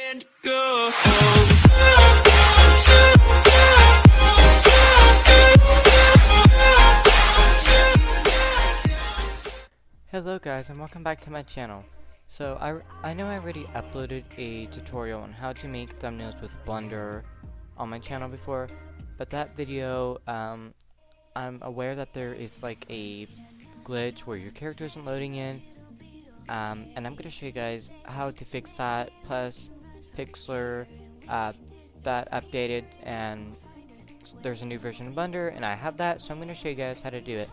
Go. Hello guys, and welcome back to my channel. So I know I already uploaded a tutorial on how to make thumbnails with Blender on my channel before, but that video, I'm aware that there is like a glitch where your character isn't loading in, and I'm going to show you guys how to fix that, plus Pixlr that updated, and there's a new version of Blender, and I have that, so I'm going to show you guys how to do it.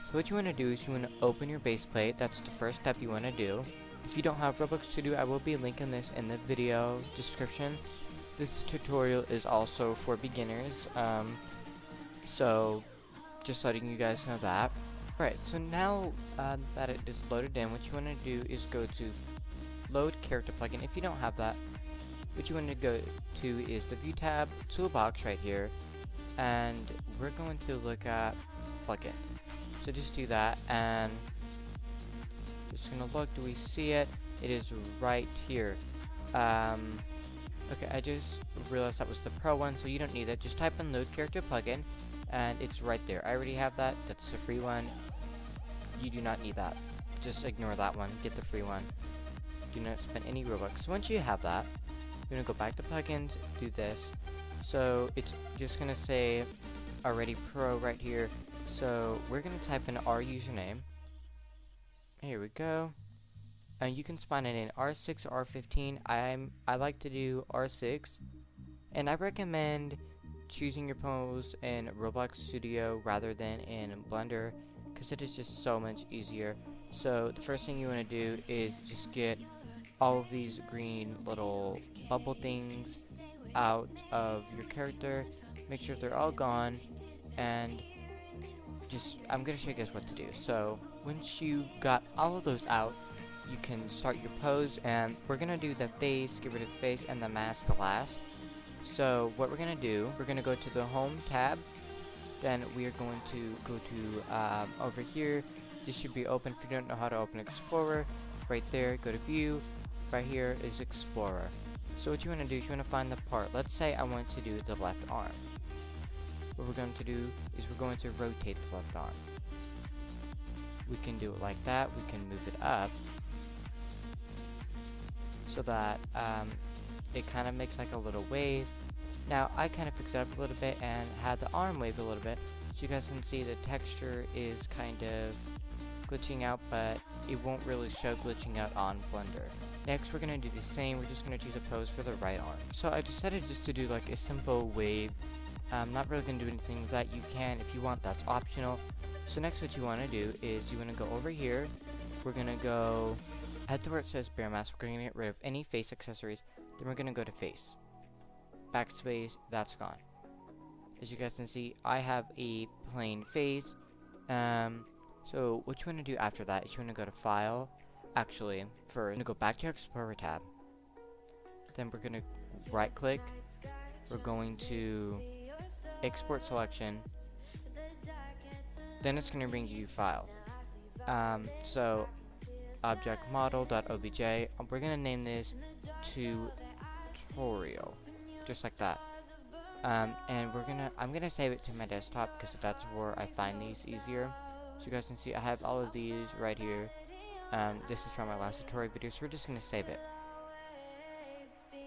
So what you want to do is you want to open your base plate. That's the first step you want to do. If you don't have Roblox Studio, I will be linking this in the video description. This tutorial is also for beginners, so just letting you guys know that. Alright, so now that it is loaded in, what you want to do is go to Load Character Plugin. If you don't have that, what you want to go to is the View tab, Toolbox right here, and we're going to look at Plugin. So just do that, and just gonna look, do we see it? It is right here. Okay, I just realized that was the pro one, so you don't need that. Just type in Load Character Plugin, and it's right there. I already have that. That's the free one. You do not need that. Just ignore that one. Get the free one. Do not spend any Robux. So once you have that, you're gonna go back to plugins, do this. So it's just gonna say already pro right here. So we're gonna type in our username. Here we go. And you can spawn it in R6 or R15. I like to do R6, and I recommend choosing your pose in Roblox Studio rather than in Blender, because it is just so much easier. So the first thing you want to do is just get all of these green little bubble things out of your character. Make sure they're all gone, and I'm going to show you guys what to do. So once you got all of those out, you can start your pose, and we're going to do the face, get rid of the face, and the mask last. So what we're going to do, we're going to go to the Home tab, then we are going to go to over here. This should be open. If you don't know how to open Explorer, right there, go to View. Right here is Explorer. So what you want to do is you want to find the part. Let's say I want to do the left arm. What we're going to do is we're going to rotate the left arm. We can do it like that. We can move it up so that it kind of makes like a little wave. Now I kind of fix it up a little bit and had the arm wave a little bit, so you guys can see the texture is kind of glitching out, but it won't really show glitching out on Blender. Next we're going to do the same. We're just going to choose a pose for the right arm. So I decided just to do like a simple wave. I'm not really going to do anything with that. You can if you want, that's optional. So next what you want to do is you want to go over here. We're going to go head to where it says Bear Mask. We're going to get rid of any face accessories. Then we're going to go to face. Backspace, that's gone. As you guys can see, I have a plain face. So what you want to do after that is you want to go to File. Actually, first, we're going to go back to your Explorer tab. Then we're going to right click. We're going to Export Selection. Then it's going to bring you File. So object model.obj. We're going to name this tutorial, just like that. And I'm gonna save it to my desktop because that's where I find these easier. So you guys can see I have all of these right here. This is from my last tutorial video, so we're just gonna save it.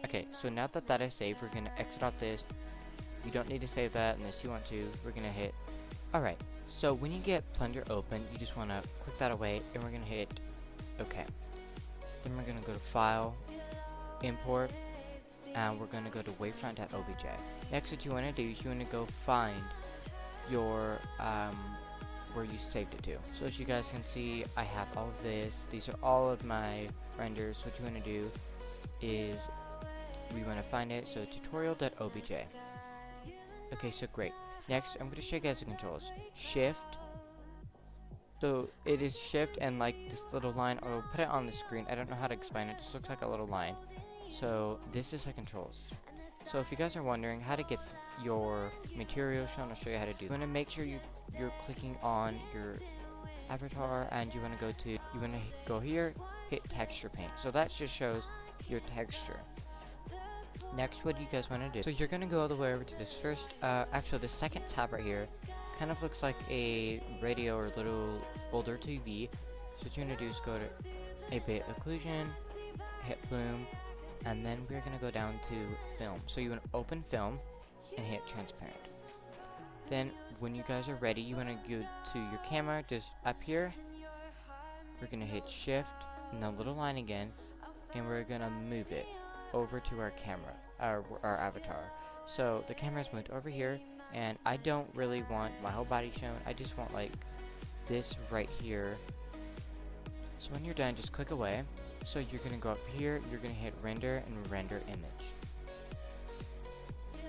Okay, so now that that is saved, we're gonna exit out this. You don't need to save that unless you want to. We're gonna hit. Alright, so when you get Blender open, you just wanna click that away, and we're gonna hit OK. Then we're gonna go to File, Import, and we're going to go to wavefront.obj. Next what you want to do is you want to go find your where you saved it to. So as you guys can see, I have all of this. These are all of my renders. What you want to do is we want to find it. So tutorial.obj. Okay, so great. Next I'm going to show you guys the controls. Shift. So it is shift and like this little line. I'll put it on the screen. I don't know how to explain it. It just looks like a little line. So this is the controls. So if you guys are wondering how to get your material shown, I'll show you how to do. You want to make sure you're clicking on your avatar, and you want to go here, hit texture paint. So that just shows your texture. Next, what do you guys want to do? So you're going to go all the way over to this first, actually the second tab right here. Kind of looks like a radio or little older TV. So what you're going to do is go to a bit occlusion, hit bloom, and then we're going to go down to film. So you want to open film and hit transparent. Then when you guys are ready, you want to go to your camera, just up here. We're going to hit shift and the little line again, and we're going to move it over to our camera, our avatar. So the camera's moved over here, and I don't really want my whole body shown. I just want like this right here. So when you're done, just click away. So you're going to go up here, you're going to hit render and render image.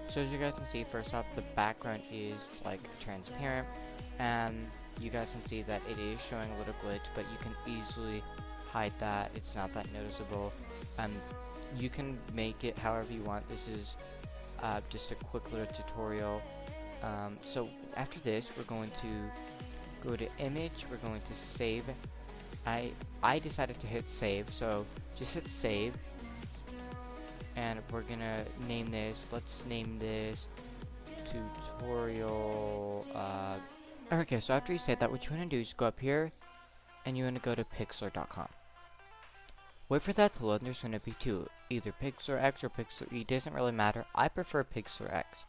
So as you guys can see, first off, the background is like transparent, and you guys can see that it is showing a little glitch, but you can easily hide that. It's not that noticeable. You can make it however you want. This is just a quick little tutorial. So after this, we're going to go to image. We're going to save. I decided to hit save, so just hit save. And we're gonna name this, let's name this tutorial, okay, so after you say that, what you want to do is go up here, and you want to go to Pixlr.com. Wait for that to load, and there's going to be two, either Pixlr X or Pixlr E, doesn't really matter. I prefer Pixlr X.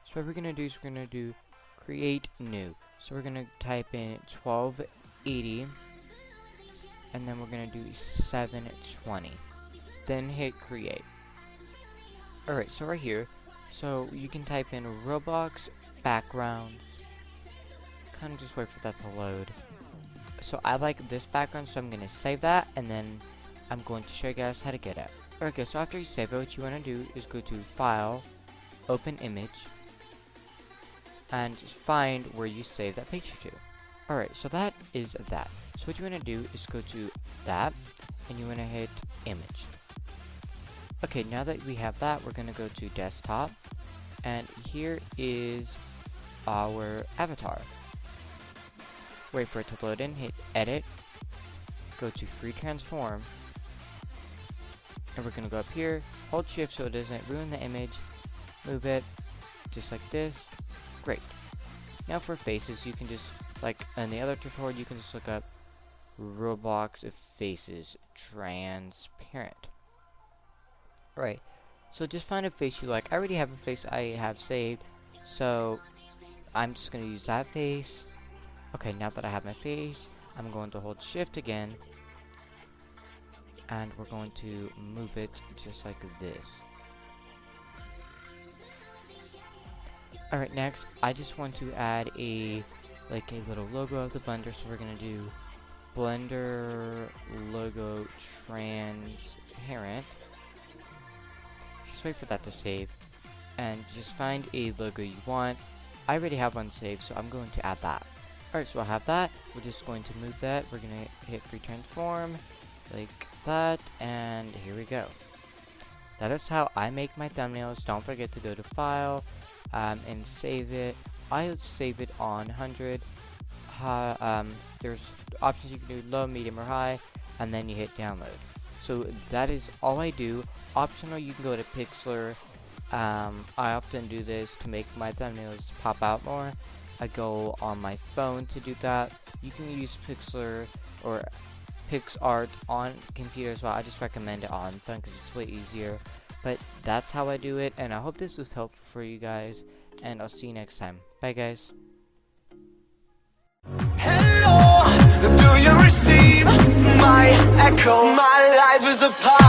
So what we're going to do is we're going to do create new. So we're going to type in 1280, and then we're going to do 720. Then hit create. Alright, so right here, so you can type in Roblox backgrounds. Kind of just wait for that to load. So I like this background, so I'm going to save that, and then I'm going to show you guys how to get it. Okay, so after you save it, what you want to do is go to File, Open Image, and just find where you save that picture to. Alright, so that is that. So what you want to do is go to that, and you want to hit Image. Okay, now that we have that, we're going to go to desktop, and here is our avatar. Wait for it to load in, hit edit, go to free transform, and we're going to go up here, hold shift so it doesn't ruin the image, move it, just like this. Great. Now for faces, you can just, like in the other tutorial, you can just look up Roblox faces transparent. Right, so just find a face you like. I already have a face I have saved, so I'm just going to use that face. Okay, now that I have my face, I'm going to hold shift again, and we're going to move it just like this. Alright, next, I just want to add a little logo of the Blender, so we're going to do Blender logo transparent. Just wait for that to save, and just find a logo you want. I already have one saved, so I'm going to add that. Alright, so I have that. We're just going to move that. We're going to hit free transform, like that, and here we go. That is how I make my thumbnails. Don't forget to go to File, and save it. I save it on 100. There's options you can do, low, medium, or high, and then you hit download. So that is all I do. Optional, you can go to Pixlr. I often do this to make my thumbnails pop out more. I go on my phone to do that. You can use Pixlr or PixArt on computer as well. I just recommend it on phone because it's way easier. But that's how I do it, and I hope this was helpful for you guys, and I'll see you next time. Bye guys. Hello, do you receive my echo? My life is a part